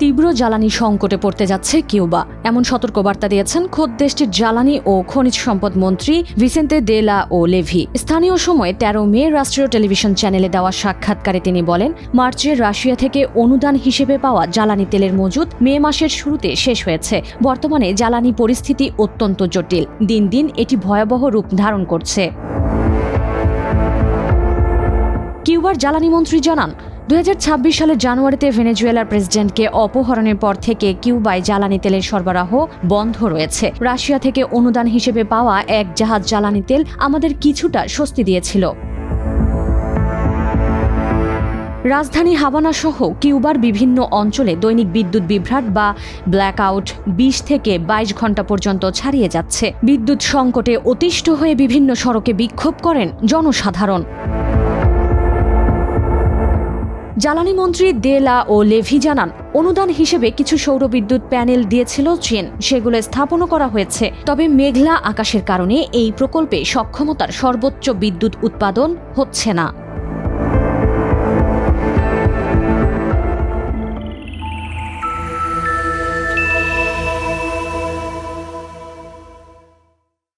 তীব্র জ্বালানি সংকটে পড়তে যাচ্ছে কিউবা, এমন সতর্কবার্তা দিয়েছেন খোদ দেশটির জ্বালানি ও খনিজ সম্পদ মন্ত্রী ভিসেন্তে দে লা ওলেভি। স্থানীয় সময় ১৩ মে রাষ্ট্রীয় টেলিভিশন চ্যানেলে দেওয়া সাক্ষাৎকারে তিনি বলেন, মার্চে রাশিয়া থেকে অনুদান হিসেবে পাওয়া জ্বালানি তেলের মজুদ মে মাসের শুরুতে শেষ হয়েছে। বর্তমানে জ্বালানি পরিস্থিতি অত্যন্ত জটিল, দিন দিন এটি ভয়াবহ রূপ ধারণ করছে। কিউবার জ্বালানি মন্ত্রী জানান, ২০২৬ সালের জানুয়ারিতে ভেনেজুয়েলার প্রেসিডেন্টকে অপহরণের পর থেকে কিউবায় জ্বালানি তেলের সরবরাহ বন্ধ রয়েছে। রাশিয়া থেকে অনুদান হিসেবে পাওয়া এক জাহাজ জ্বালানি তেল আমাদের কিছুটা স্বস্তি দিয়েছিল। রাজধানী হাভানা সহ কিউবার বিভিন্ন অঞ্চলে দৈনিক বিদ্যুৎ বিভ্রাট বা ব্ল্যাকআউট ২০ থেকে ২২ ঘণ্টা পর্যন্ত ছাড়িয়ে যাচ্ছে। বিদ্যুৎ সংকটে অতিষ্ঠ হয়ে বিভিন্ন সড়কে বিক্ষোভ করেন জনসাধারণ। জ্বালানি মন্ত্রী দে লা ওলেভি জানান, অনুদান হিসেবে কিছু সৌরবিদ্যুৎ প্যানেল দিয়েছিল চীন, সেগুলো স্থাপনও করা হয়েছে। তবে মেঘলা আকাশের কারণে এই প্রকল্পে সক্ষমতার সর্বোচ্চ বিদ্যুৎ উৎপাদন হচ্ছে না।